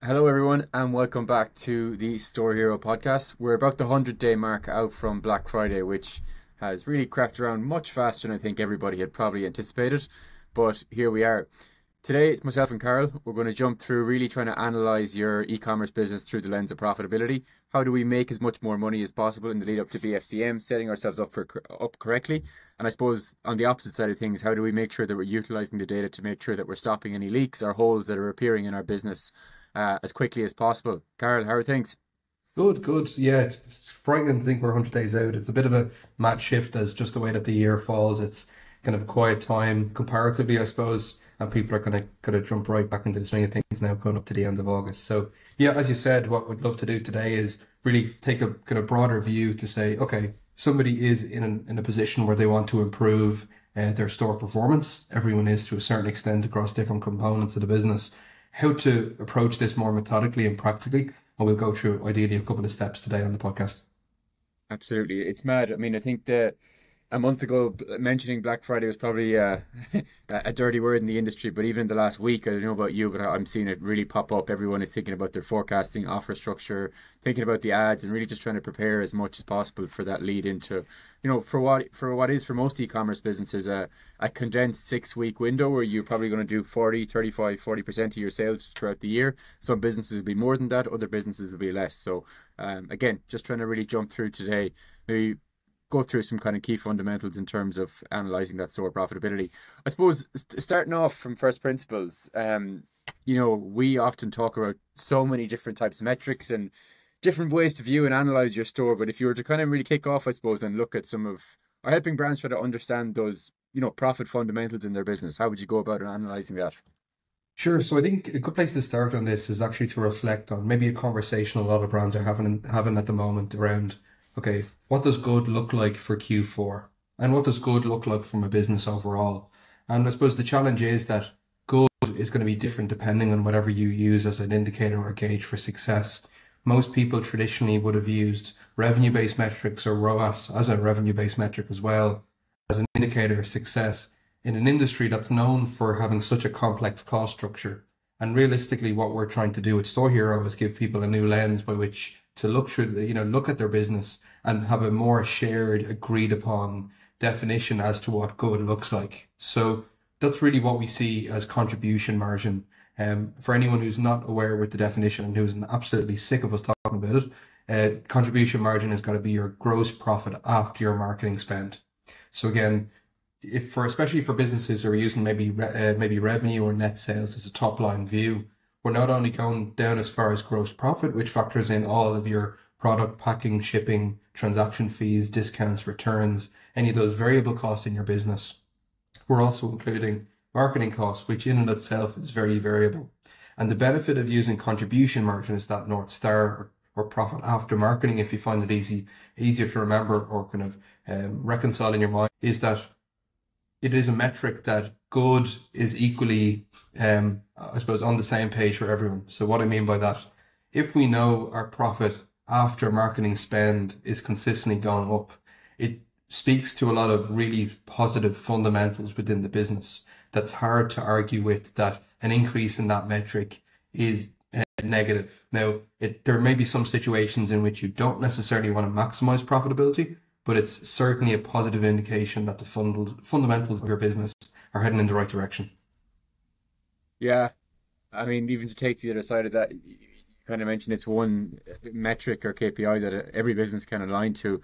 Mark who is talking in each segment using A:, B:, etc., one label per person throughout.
A: Hello, everyone, and welcome back to the Store Hero podcast. We're about the 100-day mark out from Black Friday, which has really crept around much faster than I think everybody had probably anticipated. But here we are. Today, it's myself and Carl. We're going to jump through really trying to analyze your e-commerce business through the lens of profitability. How do we make as much more money as possible in the lead up to BFCM, setting ourselves up correctly? And I suppose on the opposite side of things, how do we make sure that we're utilizing the data to make sure that we're stopping any leaks or holes that are appearing in our business as quickly as possible? Carl, how are things?
B: Good, good. Yeah, it's frightening to think we're 100 days out. It's a bit of a mad shift as just the way that the year falls. It's kind of a quiet time comparatively, I suppose, and people are gonna jump right back into the swing of things now going up to the end of August. So yeah, as you said, what we'd love to do today is really take a kind of broader view to say, okay, somebody is in a position where they want to improve their store performance. Everyone is to a certain extent across different components of the business. How to approach this more methodically and practically, and we'll go through ideally a couple of steps today on the podcast.
A: Absolutely. It's mad. I mean, I think that a month ago, mentioning Black Friday was probably a dirty word in the industry, but even in the last week, I don't know about you, but I'm seeing it really pop up. Everyone is thinking about their forecasting, offer structure, thinking about the ads, and really just trying to prepare as much as possible for that lead into, for what is for most e-commerce businesses a condensed 6 week window where you're probably going to do 40, 35, 40% of your sales throughout the year. Some businesses will be more than that, other businesses will be less. So again, just trying to really jump through today. Maybe go through some kind of key fundamentals in terms of analyzing that store profitability. I suppose starting off from first principles, we often talk about so many different types of metrics and different ways to view and analyze your store. But if you were to kind of really kick off, I suppose, and look at some of or helping brands try to understand those, profit fundamentals in their business, how would you go about analyzing that?
B: Sure. So I think a good place to start on this is actually to reflect on maybe a conversation a lot of brands are having at the moment around, okay, what does good look like for Q4? And what does good look like from a business overall? And I suppose the challenge is that good is going to be different depending on whatever you use as an indicator or gauge for success. Most people traditionally would have used revenue-based metrics or ROAS as a revenue-based metric as well as an indicator of success in an industry that's known for having such a complex cost structure. And realistically, what we're trying to do with Store Hero is give people a new lens by which to look through, look at their business and have a more shared, agreed upon definition as to what good looks like. So that's really what we see as contribution margin. For anyone who's not aware with the definition and who's absolutely sick of us talking about it, contribution margin has got to be your gross profit after your marketing spend. So again, especially for businesses who are using maybe revenue or net sales as a top line view, we're not only going down as far as gross profit, which factors in all of your product packing, shipping, transaction fees, discounts, returns, any of those variable costs in your business. We're also including marketing costs, which in and itself is very variable. And the benefit of using contribution margin is that North Star or profit after marketing, if you find it easier to remember or kind of reconcile in your mind, is that it is a metric that good is equally, I suppose, on the same page for everyone. So what I mean by that, if we know our profit after marketing spend is consistently going up, it speaks to a lot of really positive fundamentals within the business. That's hard to argue with that an increase in that metric is negative. Now, there may be some situations in which you don't necessarily want to maximize profitability, but it's certainly a positive indication that the fundamentals of your business are heading in the right direction.
A: Yeah, I mean, even to take the other side of that, you kind of mentioned it's one metric or KPI that every business can align to.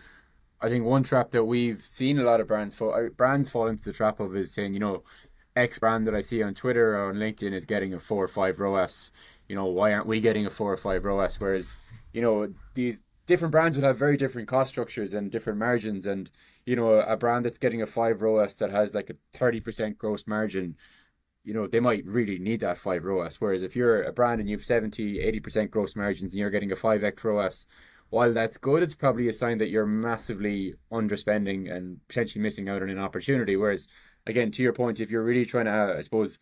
A: I think one trap that we've seen a lot of brands fall into the trap of is saying, X brand that I see on Twitter or on LinkedIn is getting a 4 or 5 ROAS. Why aren't we getting a 4 or 5 ROAS? Whereas, these different brands would have very different cost structures and different margins. And, a brand that's getting a 5 ROAS that has like a 30% gross margin, they might really need that 5 ROAS. Whereas if you're a brand and you have 70, 80% gross margins and you're getting a 5x ROAS, while that's good, it's probably a sign that you're massively underspending and potentially missing out on an opportunity. Whereas, again, to your point, if you're really trying to, I suppose,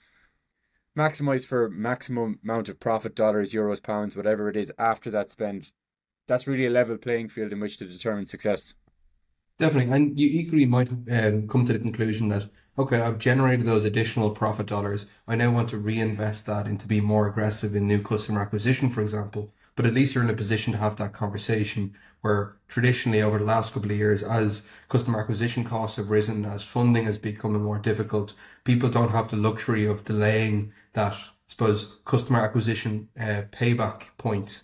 A: maximize for maximum amount of profit, dollars, euros, pounds, whatever it is after that spend, that's really a level playing field in which to determine success.
B: Definitely. And you equally might come to the conclusion that, okay, I've generated those additional profit dollars. I now want to reinvest that into being more aggressive in new customer acquisition, for example. But at least you're in a position to have that conversation where traditionally over the last couple of years, as customer acquisition costs have risen, as funding has become more difficult, people don't have the luxury of delaying that, I suppose, customer acquisition payback point.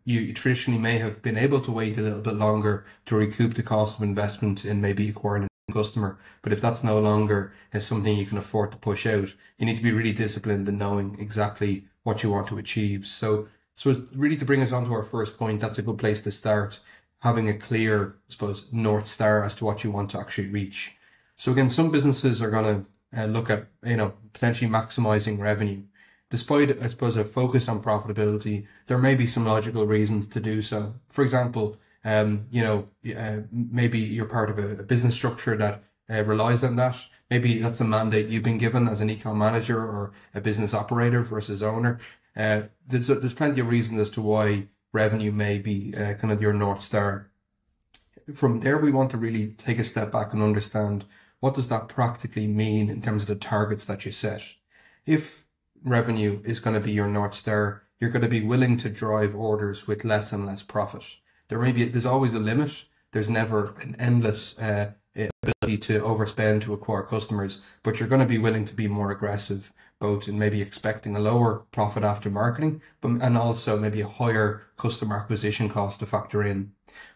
B: You traditionally may have been able to wait a little bit longer to recoup the cost of investment in maybe acquiring a customer. But if that's no longer something you can afford to push out, you need to be really disciplined in knowing exactly what you want to achieve. So it's really to bring us on to our first point, that's a good place to start, having a clear, I suppose, North Star as to what you want to actually reach. So again, some businesses are going to look at, potentially maximizing revenue. Despite, I suppose, a focus on profitability, there may be some logical reasons to do so. For example, maybe you're part of a business structure that relies on that. Maybe that's a mandate you've been given as an ecom manager or a business operator versus owner. There's plenty of reasons as to why revenue may be kind of your North Star. From there, we want to really take a step back and understand what does that practically mean in terms of the targets that you set. If revenue is going to be your North Star, you're going to be willing to drive orders with less and less profit. There's always a limit. There's never an endless ability to overspend to acquire customers, but you're going to be willing to be more aggressive, both in maybe expecting a lower profit after marketing, and also maybe a higher customer acquisition cost to factor in.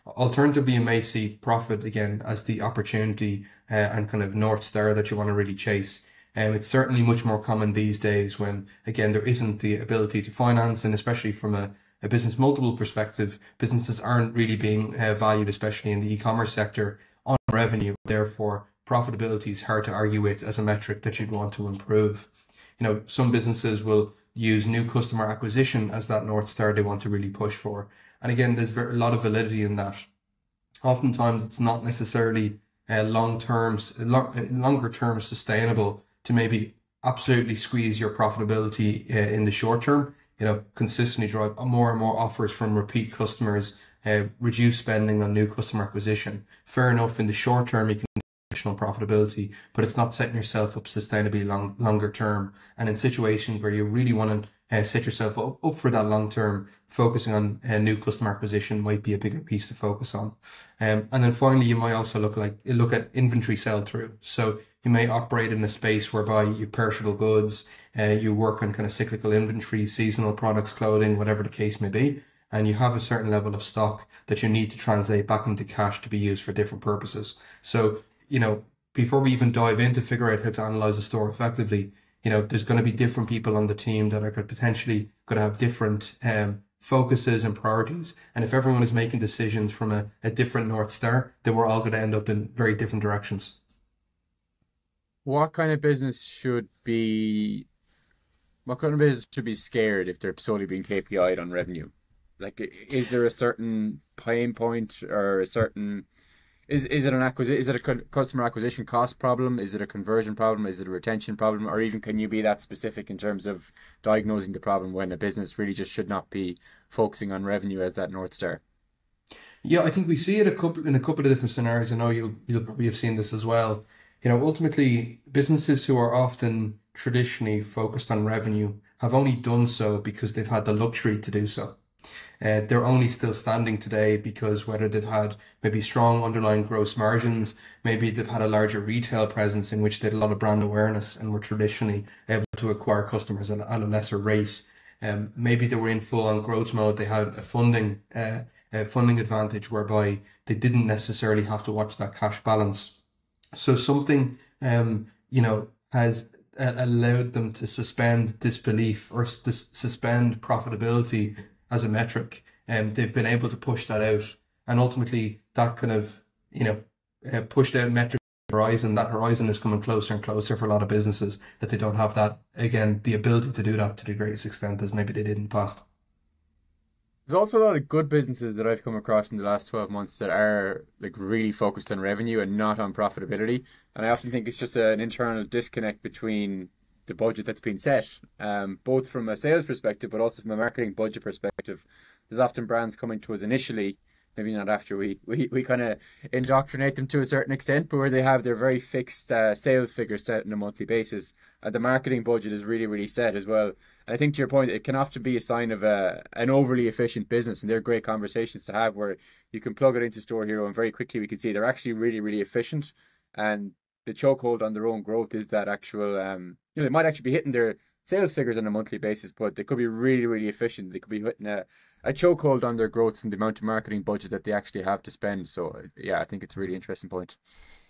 B: Alternatively, you may see profit again as the opportunity and kind of North Star that you want to really chase. It's certainly much more common these days when, again, there isn't the ability to finance, and especially from a business multiple perspective, businesses aren't really being valued, especially in the e-commerce sector, on revenue. Therefore, profitability is hard to argue with as a metric that you'd want to improve. Some businesses will use new customer acquisition as that North Star they want to really push for. And again, there's a lot of validity in that. Oftentimes, it's not necessarily longer term sustainable to maybe absolutely squeeze your profitability in the short term, consistently drive more and more offers from repeat customers, reduce spending on new customer acquisition. Fair enough, in the short term, you can additional profitability, but it's not setting yourself up sustainably longer term. And in situations where you really want to set yourself up for that long term, focusing on new customer acquisition might be a bigger piece to focus on. And then finally, you might also look at inventory sell through. So you may operate in a space whereby you've perishable goods, you work on kind of cyclical inventory, seasonal products, clothing, whatever the case may be, and you have a certain level of stock that you need to translate back into cash to be used for different purposes. So, before we even dive in to figure out how to analyze a store effectively, there's going to be different people on the team that are potentially going to have different focuses and priorities. And if everyone is making decisions from a different North Star, then we're all going to end up in very different directions.
A: What kind of business should be what kind of business should be scared if they're solely being KPI'd on revenue? Like, is there a certain pain point or a certain is it an acquisition? Is it a customer acquisition cost problem? Is it a conversion problem? Is it a retention problem? Or even can you be that specific in terms of diagnosing the problem when a business really just should not be focusing on revenue as that North Star?
B: Yeah, I think we see it in a couple of different scenarios. I know you'll probably have seen this as well. Ultimately, businesses who are often traditionally focused on revenue have only done so because they've had the luxury to do so. They're only still standing today because whether they've had maybe strong underlying gross margins, maybe they've had a larger retail presence in which they had a lot of brand awareness and were traditionally able to acquire customers at a lesser rate. Maybe they were in full on growth mode. They had a funding advantage whereby they didn't necessarily have to watch that cash balance. So something, has allowed them to suspend disbelief or suspend profitability as a metric. And they've been able to push that out. And ultimately that kind of, pushed out metric horizon. That horizon is coming closer and closer for a lot of businesses that they don't have that, again, the ability to do that to the greatest extent as maybe they did in the past.
A: There's also a lot of good businesses that I've come across in the last 12 months that are like really focused on revenue and not on profitability. And I often think it's just an internal disconnect between the budget that's been set, both from a sales perspective, but also from a marketing budget perspective. There's often brands coming to us initially maybe not after we kind of indoctrinate them to a certain extent, but where they have their very fixed sales figures set on a monthly basis. The marketing budget is really, really set as well. And I think to your point, it can often be a sign of an overly efficient business, and they're great conversations to have where you can plug it into Store Hero and very quickly we can see they're actually really, really efficient. And the chokehold on their own growth is that actual, they might actually be hitting their sales figures on a monthly basis, but they could be really, really efficient. They could be hitting a chokehold on their growth from the amount of marketing budget that they actually have to spend. So yeah, I think it's a really interesting point.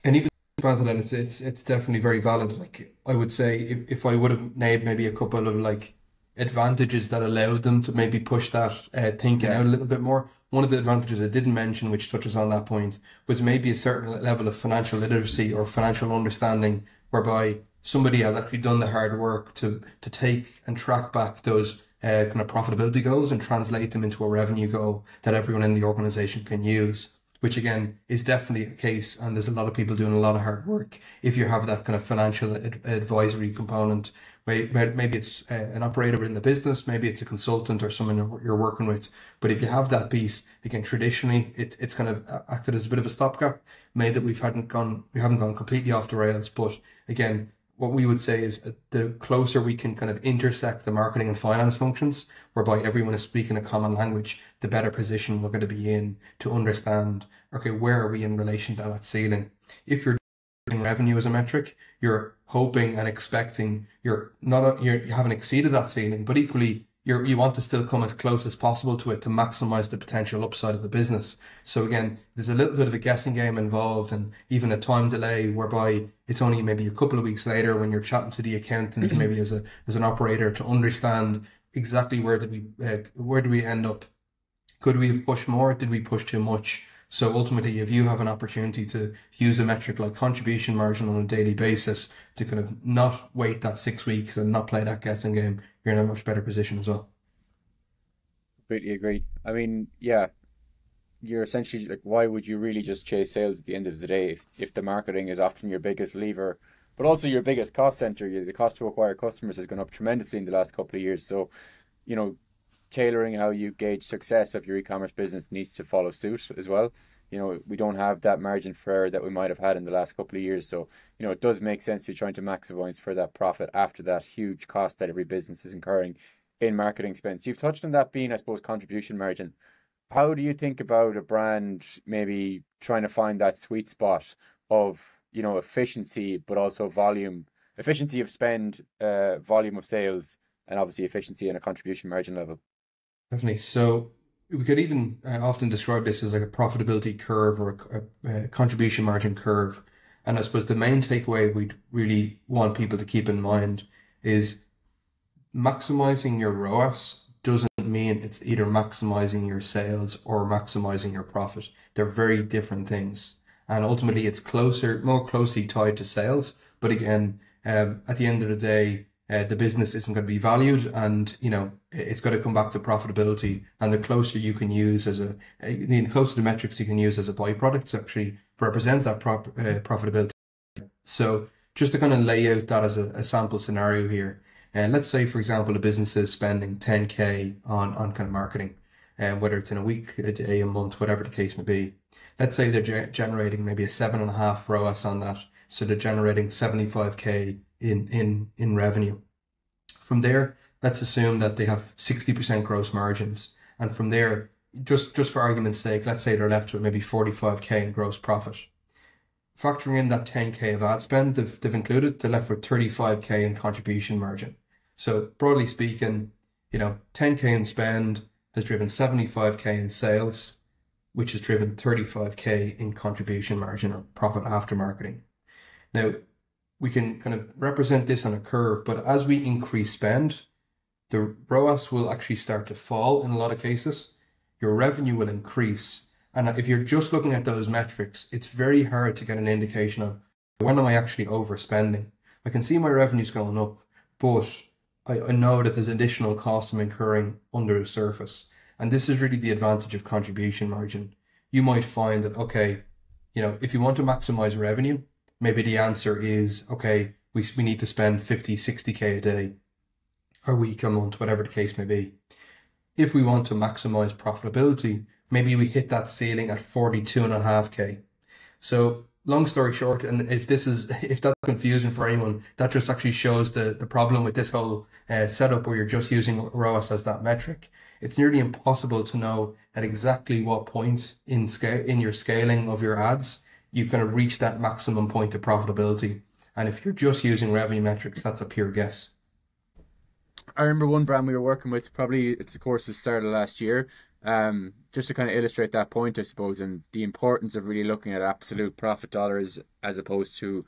B: And even granted that it's definitely very valid. Like I would say, if I would have named maybe a couple of like advantages that allowed them to maybe push that thinking
A: Yeah.
B: out a little bit more. One of the advantages I didn't mention, which touches on that point, was maybe a certain level of financial literacy or financial understanding, whereby somebody has actually done the hard work to take and track back those kind of profitability goals and translate them into a revenue goal that everyone in the organization can use. Which again is definitely a case, and there's a lot of people doing a lot of hard work. If you have that kind of financial advisory component, maybe it's an operator within the business, maybe it's a consultant or someone you're working with. But if you have that piece, again, traditionally it's kind of acted as a bit of a stopgap, made that we haven't gone completely off the rails. But again, what we would say is the closer we can kind of intersect the marketing and finance functions, whereby everyone is speaking a common language, the better position we're going to be in to understand, okay, where are we in relation to that ceiling? If you're doing revenue as a metric, you're hoping and expecting you haven't exceeded that ceiling, but equally you want to still come as close as possible to it to maximize the potential upside of the business. So again, there's a little bit of a guessing game involved, and even a time delay whereby it's only maybe a couple of weeks later when you're chatting to the accountant, maybe as an operator, to understand exactly where do we end up. Could we have pushed more? Did we push too much? So ultimately, if you have an opportunity to use a metric like contribution margin on a daily basis to kind of not wait that 6 weeks and not play that guessing game, you're in a much better position as well.
A: Completely agree. I mean, yeah, you're essentially like, why would you really just chase sales at the end of the day if the marketing is often your biggest lever, but also your biggest cost center? The cost to acquire customers has gone up tremendously in the last couple of years. So, you know, tailoring how you gauge success of your e-commerce business needs to follow suit as well. We don't have that margin for error that we might have had in the last couple of years. So, it does make sense to be trying to maximize for that profit after that huge cost that every business is incurring in marketing spend. So you've touched on that being, I suppose, contribution margin. How do you think about a brand maybe trying to find that sweet spot of, efficiency, but also volume, efficiency of spend, volume of sales, and obviously efficiency and a contribution margin level?
B: Definitely. So we could even often describe this as like a profitability curve or a contribution margin curve. And I suppose the main takeaway we'd really want people to keep in mind is maximizing your ROAS doesn't mean it's either maximizing your sales or maximizing your profit. They're very different things. And ultimately it's more closely tied to sales. But again, at the end of the day, the business isn't going to be valued, and it's got to come back to profitability. And the closer you can use the closer the metrics you can use as a byproduct to actually represent that profitability. So just to kind of lay out that as a sample scenario here, and let's say, for example, a business is spending 10K on kind of marketing, and whether it's in a week, a day, a month, whatever the case may be. Let's say they're generating maybe a 7.5 ROAS on that, so they're generating 75K in revenue. From there, let's assume that they have 60% gross margins, and from there, just for argument's sake, let's say they're left with maybe 45K in gross profit. Factoring in that 10K of ad spend they've included, they're left with 35K in contribution margin. So broadly speaking, 10K in spend has driven 75K in sales, which has driven 35K in contribution margin or profit after marketing. Now, we can kind of represent this on a curve, but as we increase spend, the ROAS will actually start to fall in a lot of cases. Your revenue will increase. And if you're just looking at those metrics, it's very hard to get an indication of when am I actually overspending. I can see my revenues going up, but I know that there's additional costs I'm incurring under the surface. And this is really the advantage of contribution margin. You might find that, okay, if you want to maximize revenue, maybe the answer is, okay, we need to spend 50, 60K a day, a week, a month, whatever the case may be. If we want to maximize profitability, maybe we hit that ceiling at 42.5K. So long story short, and if that's confusing for anyone, that just actually shows the problem with this whole setup where you're just using ROAS as that metric. It's nearly impossible to know at exactly what point in your scaling of your ads you kind of reach that maximum point of profitability. And if you're just using revenue metrics, that's a pure guess.
A: I remember one brand we were working with, probably it's of course the start of last year, just to kind of illustrate that point, I suppose, and the importance of really looking at absolute profit dollars as opposed to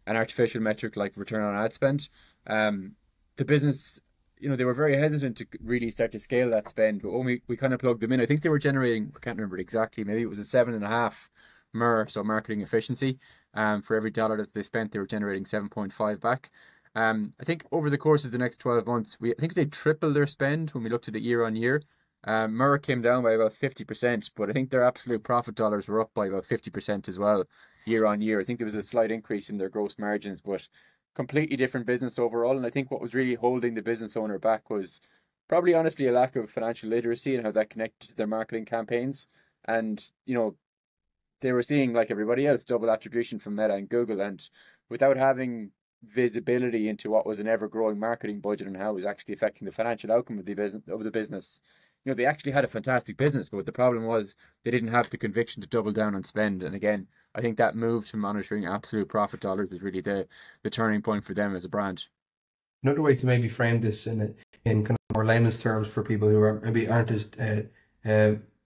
A: an artificial metric like return on ad spend. The business, they were very hesitant to really start to scale that spend, but when we kind of plugged them in, I think they were generating, I can't remember it exactly, maybe it was a 7.5 MER, so marketing efficiency. For every dollar that they spent, they were generating 7.5 back. I think over the course of the next 12 months, I think they tripled their spend when we looked at it year on year. MER came down by about 50%, but I think their absolute profit dollars were up by about 50% as well year on year. I think there was a slight increase in their gross margins, but completely different business overall. And I think what was really holding the business owner back was probably honestly a lack of financial literacy and how that connected to their marketing campaigns. And, they were seeing, like everybody else, double attribution from Meta and Google, and without having visibility into what was an ever-growing marketing budget and how it was actually affecting the financial outcome of the business. They actually had a fantastic business, but the problem was they didn't have the conviction to double down on spend. And again, I think that move to monitoring absolute profit dollars was really the turning point for them as a brand.
B: Another way to maybe frame this in kind of more layman's terms for people who aren't as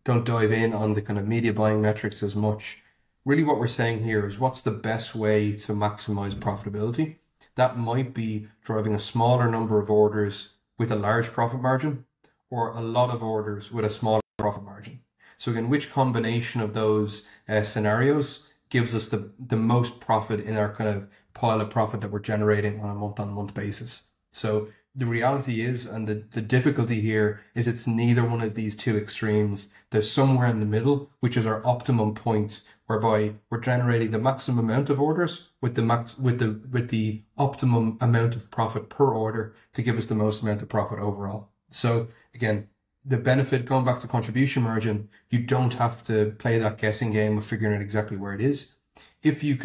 B: don't dive in on the kind of media buying metrics as much. Really what we're saying here is what's the best way to maximize profitability? That might be driving a smaller number of orders with a large profit margin, or a lot of orders with a smaller profit margin. So again, which combination of those scenarios gives us the most profit in our kind of pile of profit that we're generating on a month-on-month basis? So the reality is, and the difficulty here is, it's neither one of these two extremes. There's somewhere in the middle, which is our optimum point, whereby we're generating the maximum amount of orders with the optimum amount of profit per order to give us the most amount of profit overall. So again, the benefit, going back to contribution margin, you don't have to play that guessing game of figuring out exactly where it is. If you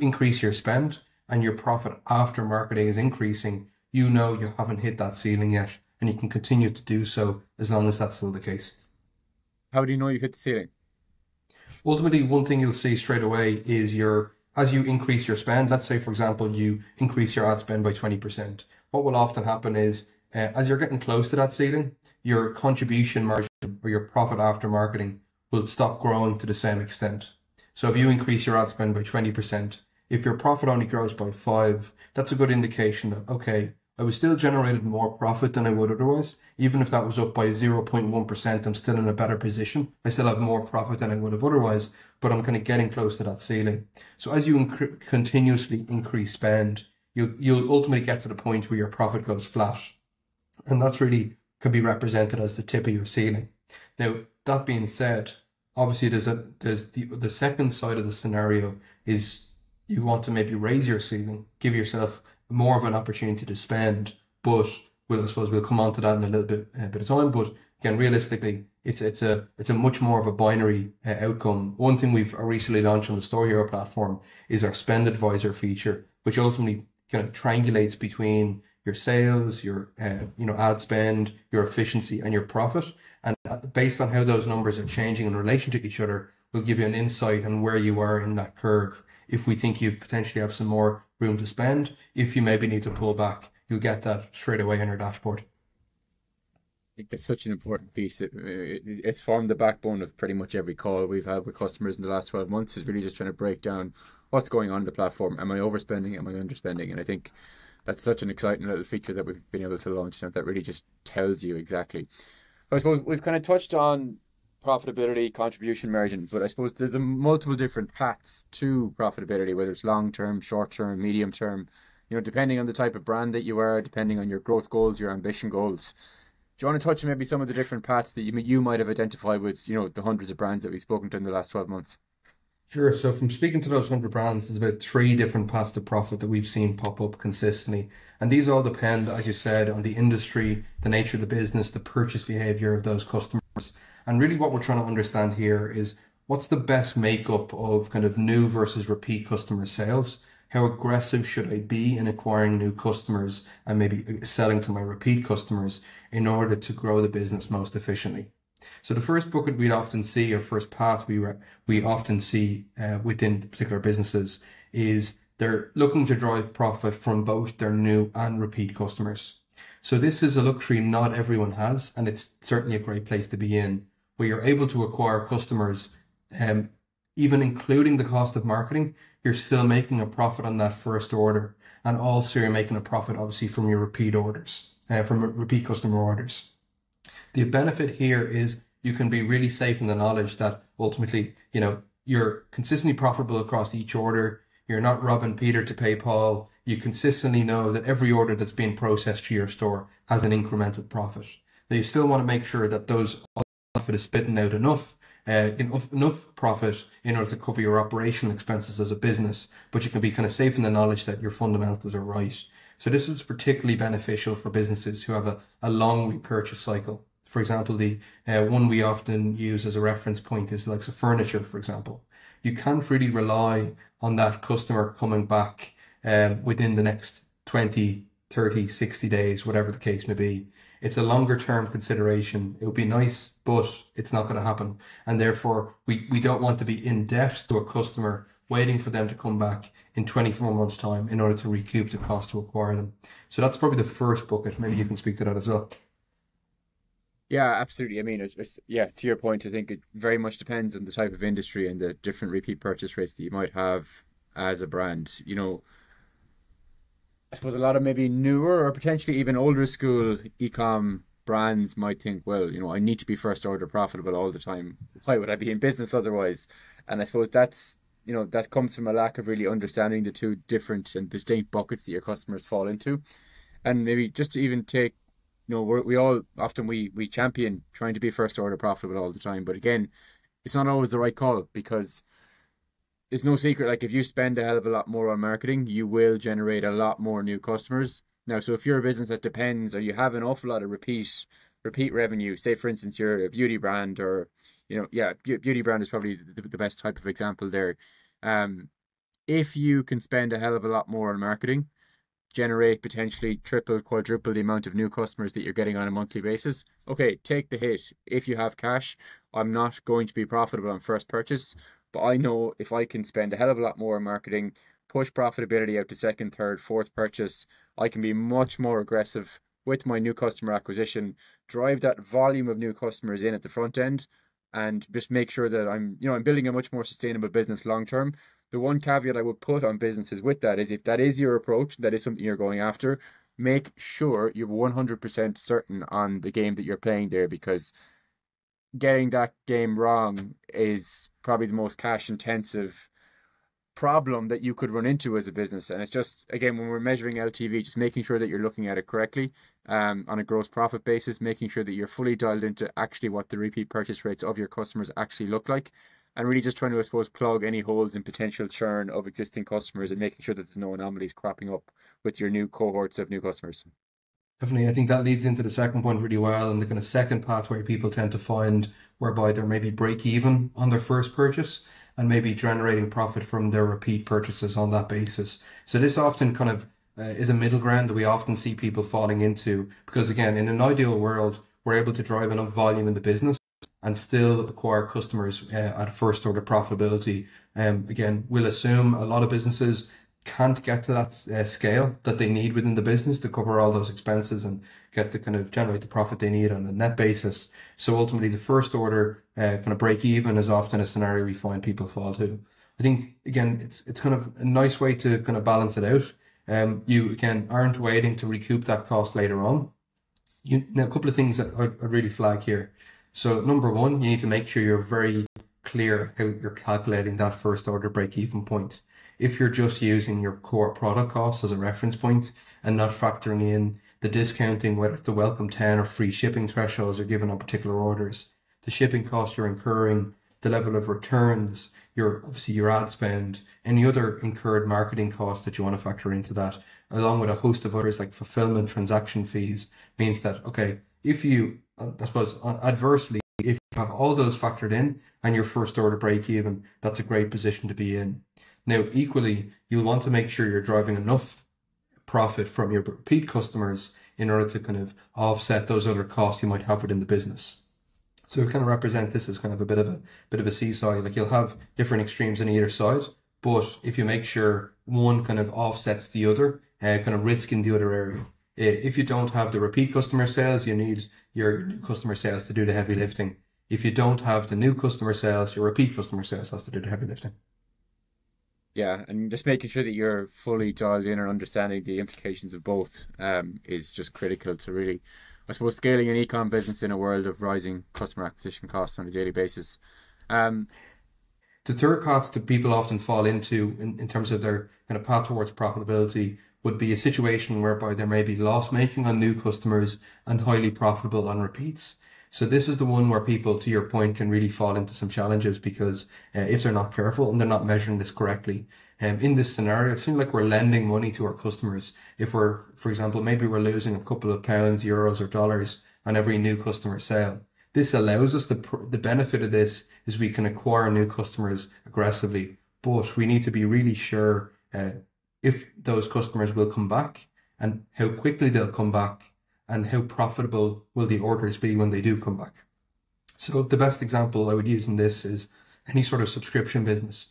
B: increase your spend and your profit after marketing is increasing, you haven't hit that ceiling yet, and you can continue to do so as long as that's still the case.
A: How do you know you hit the ceiling?
B: Ultimately, one thing you'll see straight away is as you increase your spend, let's say, for example, you increase your ad spend by 20%. What will often happen is, as you're getting close to that ceiling, your contribution margin or your profit after marketing will stop growing to the same extent. So if you increase your ad spend by 20%, if your profit only grows by 5%, that's a good indication that, okay, I was still generating more profit than I would otherwise. Even if that was up by 0.1%, I'm still in a better position. I still have more profit than I would have otherwise, but I'm kind of getting close to that ceiling. So as you continuously increase spend, you'll ultimately get to the point where your profit goes flat. And that's really can be represented as the tip of your ceiling. Now, that being said, obviously there's the second side of the scenario is you want to maybe raise your ceiling, give yourself more of an opportunity to spend, but I suppose we'll come on to that in a little bit of time. But again, realistically, it's a much more of a binary outcome. One thing we've recently launched on the Store Hero platform is our Spend Advisor feature, which ultimately kind of triangulates between your sales, your ad spend, your efficiency, and your profit. And based on how those numbers are changing in relation to each other, we'll give you an insight on where you are in that curve. If we think you potentially have some more room to spend, if you maybe need to pull back, you'll get that straight away on your dashboard.
A: I think that's such an important piece. It's formed the backbone of pretty much every call we've had with customers in the last 12 months, is really just trying to break down what's going on in the platform. Am I overspending? Am I underspending? And I think that's such an exciting little feature that we've been able to launch now that really just tells you exactly. I suppose we've kind of touched on profitability, contribution margin, but I suppose there's a multiple different paths to profitability, whether it's long-term, short-term, medium-term, depending on the type of brand that you are, depending on your growth goals, your ambition goals. Do you want to touch on maybe some of the different paths that you might have identified with, the hundreds of brands that we've spoken to in the last 12 months?
B: Sure. So from speaking to those 100 brands, there's about 3 different paths to profit that we've seen pop up consistently. And these all depend, as you said, on the industry, the nature of the business, the purchase behavior of those customers. And really what we're trying to understand here is what's the best makeup of kind of new versus repeat customer sales? How aggressive should I be in acquiring new customers and maybe selling to my repeat customers in order to grow the business most efficiently? So the first bucket we'd often see, or first path we often see within particular businesses, is they're looking to drive profit from both their new and repeat customers. So this is a luxury not everyone has, and it's certainly a great place to be in, where you're able to acquire customers, even including the cost of marketing, you're still making a profit on that first order. And also you're making a profit, obviously, from your repeat orders, from repeat customer orders. The benefit here is you can be really safe in the knowledge that ultimately, you're consistently profitable across each order. You're not robbing Peter to pay Paul. You consistently know that every order that's being processed through your store has an incremental profit. Now you still want to make sure that those profit is spitting out enough profit in order to cover your operational expenses as a business, but you can be kind of safe in the knowledge that your fundamentals are right. So this is particularly beneficial for businesses who have a long repurchase cycle. For example, the one we often use as a reference point is like furniture, for example. You can't really rely on that customer coming back within the next 20, 30, 60 days, whatever the case may be. It's a longer term consideration. It would be nice, but it's not going to happen. And therefore, we don't want to be in debt to a customer waiting for them to come back in 24 months' time in order to recoup the cost to acquire them. So that's probably the first bucket. Maybe you can speak to that as well.
A: Yeah, absolutely. I mean, yeah, to your point, I think it very much depends on the type of industry and the different repeat purchase rates that you might have as a brand. I suppose a lot of maybe newer or potentially even older school e-com brands might think, well, I need to be first order profitable all the time. Why would I be in business otherwise? And I suppose that comes from a lack of really understanding the two different and distinct buckets that your customers fall into. And maybe just to even take, we all often we champion trying to be first order profitable all the time. But again, it's not always the right call, because it's no secret, like if you spend a hell of a lot more on marketing, you will generate a lot more new customers. Now, so if you're a business that depends, or you have an awful lot of repeat revenue, say for instance you're a beauty brand, or beauty brand is probably the best type of example there. If you can spend a hell of a lot more on marketing, generate potentially triple, quadruple the amount of new customers that you're getting on a monthly basis, okay, take the hit. If you have cash, I'm not going to be profitable on first purchase, but I know if I can spend a hell of a lot more on marketing, push profitability out to second, third, fourth purchase, I can be much more aggressive with my new customer acquisition, drive that volume of new customers in at the front end, and just make sure that I'm building a much more sustainable business long term. The one caveat I would put on businesses with that is, if that is your approach, that is something you're going after, make sure you're 100% certain on the game that you're playing there, because getting that game wrong is probably the most cash intensive problem that you could run into as a business. And it's just, again, when we're measuring LTV, just making sure that you're looking at it correctly, on a gross profit basis, making sure that you're fully dialed into actually what the repeat purchase rates of your customers actually look like, and really just trying to, I suppose, plug any holes in potential churn of existing customers, and making sure that there's no anomalies cropping up with your new cohorts of new customers.
B: Definitely. I think that leads into the second point really well, and the kind of second pathway people tend to find, whereby they're maybe break even on their first purchase and maybe generating profit from their repeat purchases on that basis. So this often kind of is a middle ground that we often see people falling into, because again, in an ideal world, we're able to drive enough volume in the business and still acquire customers at first order profitability. Again, we'll assume a lot of businesses can't get to that scale that they need within the business to cover all those expenses and get the kind of generate the profit they need on a net basis. So ultimately, the first order kind of break even is often a scenario we find people fall to. I think again, it's kind of a nice way to kind of balance it out. You again aren't waiting to recoup that cost later on. Now, a couple of things that I'd really flag here. So number one, you need to make sure you're very clear how you're calculating that first order break even point. If you're just using your core product cost as a reference point and not factoring in the discounting, whether it's the welcome 10 or free shipping thresholds are given on particular orders, the shipping costs you're incurring, the level of returns, obviously your ad spend, any other incurred marketing costs that you want to factor into that, along with a host of others like fulfillment, transaction fees, means that, okay, if you, I suppose, adversely, if you have all those factored in and your first order break even, that's a great position to be in. Now, equally, you'll want to make sure you're driving enough profit from your repeat customers in order to kind of offset those other costs you might have within the business. So we kind of represent this as kind of a bit of a seesaw. Like you'll have different extremes on either side, but if you make sure one kind of offsets the other, kind of risk in the other area. If you don't have the repeat customer sales, you need your new customer sales to do the heavy lifting. If you don't have the new customer sales, your repeat customer sales has to do the heavy lifting.
A: Yeah, and just making sure that you're fully dialed in and understanding the implications of both is just critical to really, I suppose, scaling an e-com business in a world of rising customer acquisition costs on a daily basis. Um,
B: The third path that people often fall into in terms of their kind of path towards profitability would be a situation whereby they may be loss making on new customers and highly profitable on repeats. So this is the one where people, to your point, can really fall into some challenges because if they're not careful and they're not measuring this correctly, in this scenario, it seems like we're lending money to our customers. If we're, for example, maybe we're losing a couple of pounds, euros, or dollars on every new customer sale. This allows us the benefit of this is we can acquire new customers aggressively, but we need to be really sure if those customers will come back and how quickly they'll come back and how profitable will the orders be when they do come back. So the best example I would use in this is any sort of subscription business.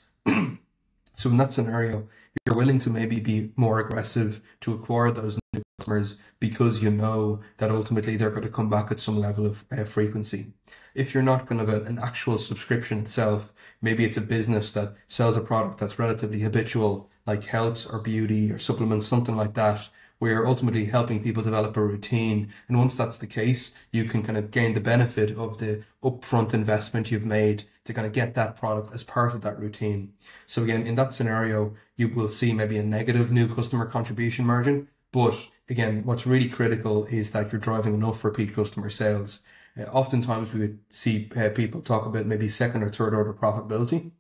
B: So in that scenario, you're willing to maybe be more aggressive to acquire those new customers because you know that ultimately they're going to come back at some level of frequency. If you're not kind of an actual subscription itself, maybe it's a business that sells a product that's relatively habitual, like health or beauty or supplements, something like that, where you're ultimately helping people develop a routine. And once that's the case, you can kind of gain the benefit of the upfront investment you've made to kind of get that product as part of that routine. So again, in that scenario, you will see maybe a negative new customer contribution margin. But again, what's really critical is that you're driving enough repeat customer sales. Oftentimes we would see people talk about maybe second or third order profitability,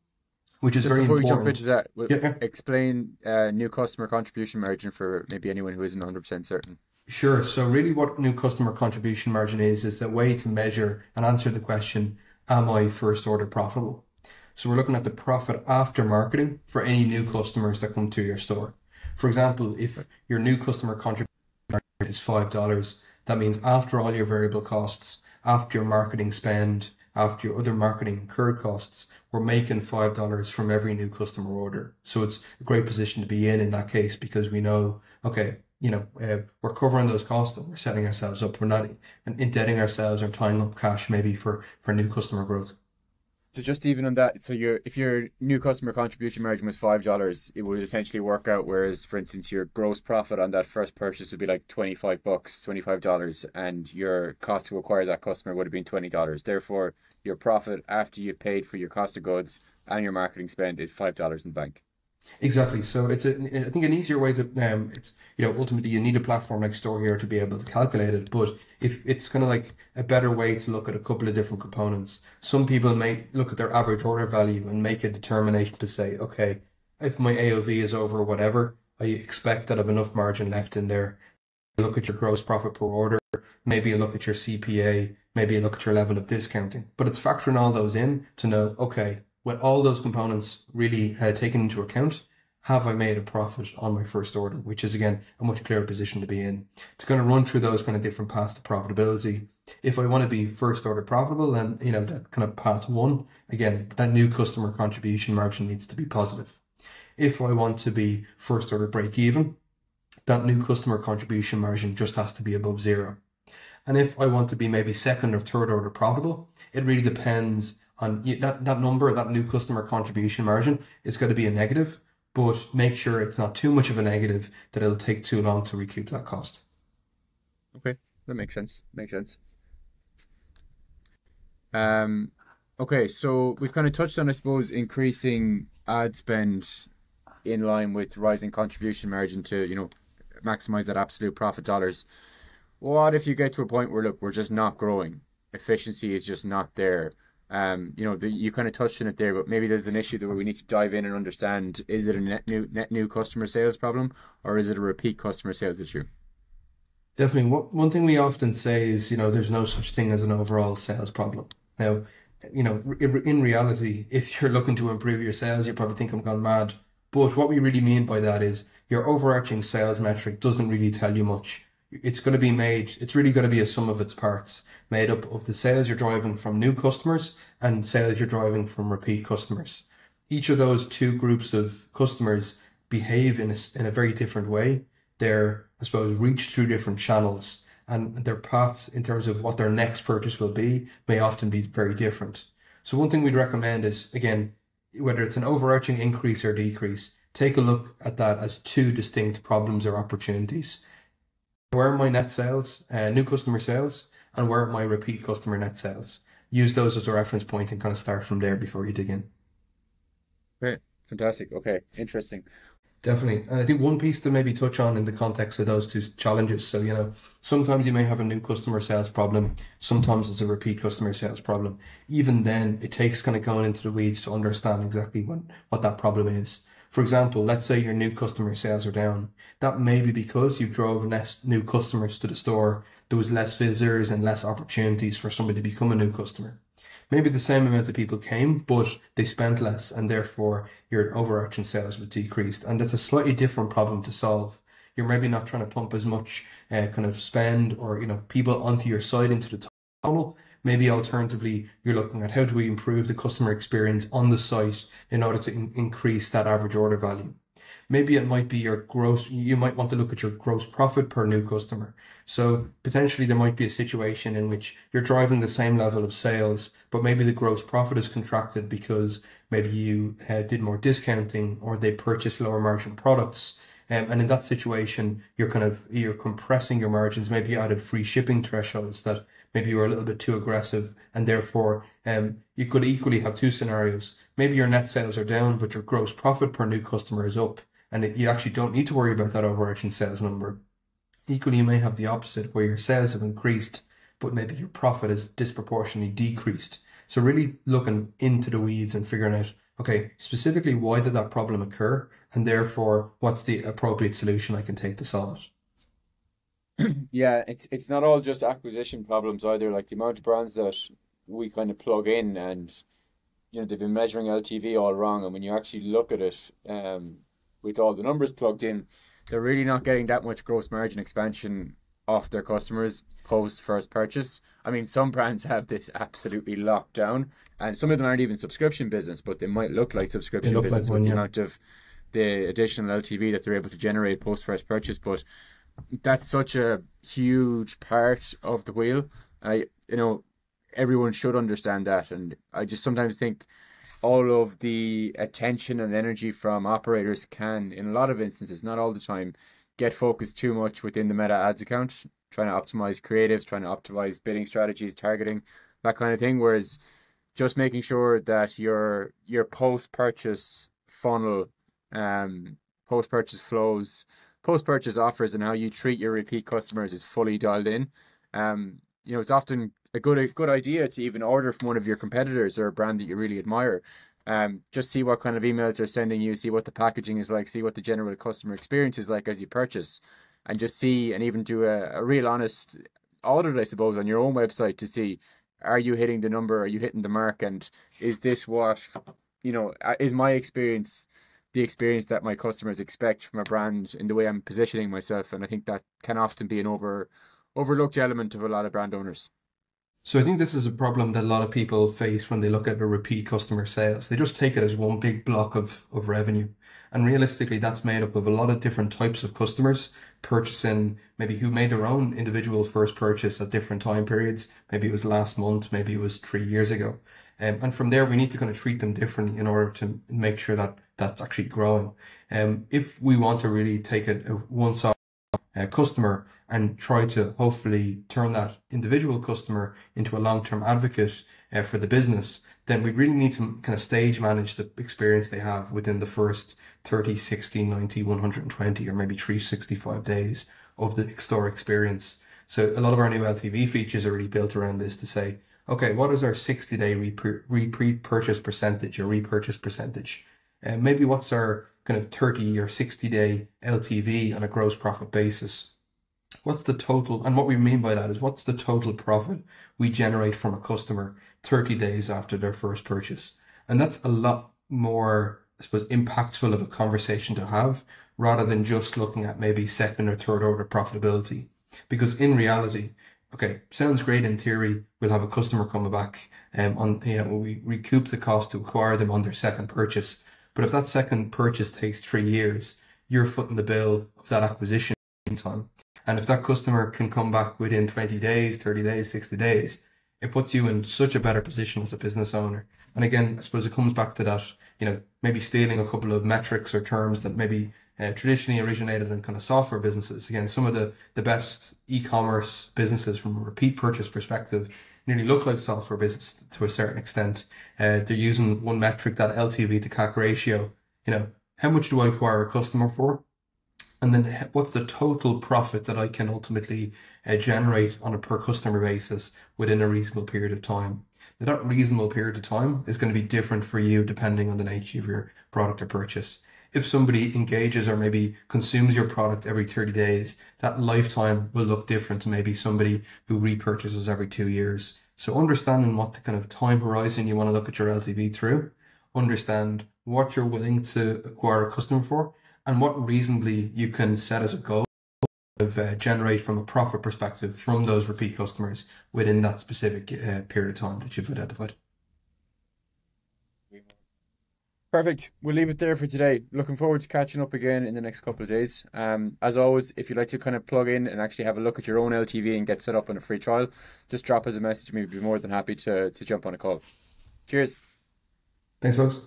B: which is
A: just
B: very
A: before we jump
B: important.
A: into that,
B: Yeah.
A: explain new customer contribution margin for maybe anyone who isn't 100% certain.
B: Sure. So really what new customer contribution margin is a way to measure and answer the question, am I first order profitable? So we're looking at the profit after marketing for any new customers that come to your store. For example, if your new customer contribution margin is $5, that means after all your variable costs, after your marketing spend, after your other marketing incurred costs, we're making $5 from every new customer order. So it's a great position to be in that case because we know, okay, we're covering those costs and we're setting ourselves up. We're not indebting ourselves or tying up cash maybe for new customer growth.
A: So just even on that, so if your new customer contribution margin was $5, it would essentially work out. Whereas, for instance, your gross profit on that first purchase would be like $25, $25, and your cost to acquire that customer would have been $20. Therefore, your profit after you've paid for your cost of goods and your marketing spend is $5 in the bank.
B: Exactly. So I think an easier way to, it's, ultimately you need a platform like Store here to be able to calculate it. But if it's kind of like a better way to look at a couple of different components, some people may look at their average order value and make a determination to say, okay, if my AOV is over whatever, I expect that I have enough margin left in there. Look at your gross profit per order. Maybe you look at your CPA. Maybe you look at your level of discounting. But it's factoring all those in to know, okay, with all those components really taken into account, have I made a profit on my first order, which is, again, a much clearer position to be in. To kind of run through those kind of different paths to profitability. If I want to be first order profitable, then, that kind of path one, again, that new customer contribution margin needs to be positive. If I want to be first order break even, that new customer contribution margin just has to be above zero. And if I want to be maybe second or third order profitable, it really depends on that number, that new customer contribution margin is going to be a negative, but make sure it's not too much of a negative that it'll take too long to recoup that cost.
A: Okay, that makes sense. Makes sense. Okay, so we've kind of touched on, I suppose, increasing ad spend in line with rising contribution margin to, maximize that absolute profit dollars. What if you get to a point where, look, we're just not growing? Efficiency is just not there. You kind of touched on it there, but maybe there's an issue that where we need to dive in and understand, is it a net new customer sales problem or is it a repeat customer sales issue?
B: Definitely. One thing we often say is, there's no such thing as an overall sales problem. Now, in reality, if you're looking to improve your sales, you probably think I'm gone mad. But what we really mean by that is your overarching sales metric doesn't really tell you much. It's really going to be a sum of its parts, made up of the sales you're driving from new customers and sales you're driving from repeat customers. Each of those two groups of customers behave in a very different way. They're, I suppose, reached through different channels, and their paths in terms of what their next purchase will be may often be very different. So one thing we'd recommend is, again, whether it's an overarching increase or decrease, take a look at that as two distinct problems or opportunities. Where are my net sales, new customer sales, and where are my repeat customer net sales? Use those as a reference point and kind of start from there before you dig in.
A: Great. Fantastic. Okay. Interesting.
B: Definitely. And I think one piece to maybe touch on in the context of those two challenges. So, sometimes you may have a new customer sales problem. Sometimes it's a repeat customer sales problem. Even then, it takes kind of going into the weeds to understand exactly what that problem is. For example, let's say your new customer sales are down. That may be because you drove less new customers to the store. There was less visitors and less opportunities for somebody to become a new customer. Maybe the same amount of people came, but they spent less, and therefore your overarching sales were decreased. And that's a slightly different problem to solve. You're maybe not trying to pump as much kind of spend or people onto your site into the tunnel. Maybe alternatively, you're looking at how do we improve the customer experience on the site in order to increase that average order value. Maybe it might be you might want to look at your gross profit per new customer. So potentially there might be a situation in which you're driving the same level of sales, but maybe the gross profit is contracted because maybe you did more discounting or they purchased lower margin products. And in that situation, you're compressing your margins. Maybe you added free shipping thresholds that maybe you were a little bit too aggressive, and therefore you could equally have two scenarios. Maybe your net sales are down, but your gross profit per new customer is up, and you actually don't need to worry about that overarching sales number. Equally, you may have the opposite, where your sales have increased, but maybe your profit is disproportionately decreased. So really looking into the weeds and figuring out, okay, specifically why did that problem occur, and therefore what's the appropriate solution I can take to solve it.
A: Yeah, it's not all just acquisition problems either. Like the amount of brands that we kind of plug in, and they've been measuring LTV all wrong, and when you actually look at it, with all the numbers plugged in, they're really not getting that much gross margin expansion off their customers post first purchase. I mean, some brands have this absolutely locked down, and some of them aren't even subscription business, but they might look like subscription business with the amount of the additional LTV that they're able to generate post first purchase. But that's such a huge part of the wheel. Everyone should understand that, and I just sometimes think all of the attention and energy from operators can, in a lot of instances, not all the time, get focused too much within the Meta ads account, trying to optimize creatives, trying to optimize bidding strategies, targeting, that kind of thing. Whereas just making sure that your post-purchase funnel, post-purchase flows, post-purchase offers, and how you treat your repeat customers is fully dialed in. It's often a good idea to even order from one of your competitors or a brand that you really admire. Just see what kind of emails they're sending you, see what the packaging is like, see what the general customer experience is like as you purchase, and just see and even do a real honest audit, I suppose, on your own website to see, are you hitting the number, are you hitting the mark, and is this what, is my experience the experience that my customers expect from a brand in the way I'm positioning myself. And I think that can often be an overlooked element of a lot of brand owners.
B: So I think this is a problem that a lot of people face when they look at a repeat customer sales. They just take it as one big block of revenue. And realistically, that's made up of a lot of different types of customers purchasing, maybe who made their own individual first purchase at different time periods. Maybe it was last month, maybe it was 3 years ago. And from there, we need to kind of treat them differently in order to make sure that that's actually growing. If we want to really take a one-size customer and try to hopefully turn that individual customer into a long-term advocate for the business, then we really need to kind of stage manage the experience they have within the first 30, 60, 90, 120, or maybe 365 days of the store experience. So a lot of our new LTV features are really built around this to say, okay, what is our 60-day repeat purchase percentage or repurchase percentage? And maybe what's our kind of 30 or 60-day LTV on a gross profit basis? What's the total, and what we mean by that is what's the total profit we generate from a customer 30 days after their first purchase? And that's a lot more, I suppose, impactful of a conversation to have rather than just looking at maybe second or third order profitability. Because in reality, okay, sounds great in theory. We'll have a customer coming back we recoup the cost to acquire them on their second purchase. But if that second purchase takes 3 years, you're footing the bill of that acquisition time. And if that customer can come back within 20 days, 30 days, 60 days, it puts you in such a better position as a business owner. And again, I suppose it comes back to that, maybe stealing a couple of metrics or terms that maybe traditionally originated in kind of software businesses. Again, some of the best e-commerce businesses from a repeat purchase perspective nearly look like software business to a certain extent. They're using one metric, that LTV to CAC ratio. How much do I acquire a customer for? And then what's the total profit that I can ultimately generate on a per customer basis within a reasonable period of time? Now, that reasonable period of time is going to be different for you depending on the nature of your product or purchase. If somebody engages or maybe consumes your product every 30 days, that lifetime will look different to maybe somebody who repurchases every 2 years. So understanding what the kind of time horizon you want to look at your LTV through, understand what you're willing to acquire a customer for, and what reasonably you can set as a goal of generate from a profit perspective from those repeat customers within that specific period of time that you've identified.
A: Perfect. We'll leave it there for today. Looking forward to catching up again in the next couple of days. As always, if you'd like to kind of plug in and actually have a look at your own LTV and get set up on a free trial, just drop us a message. We'd be more than happy to jump on a call. Cheers.
B: Thanks, folks.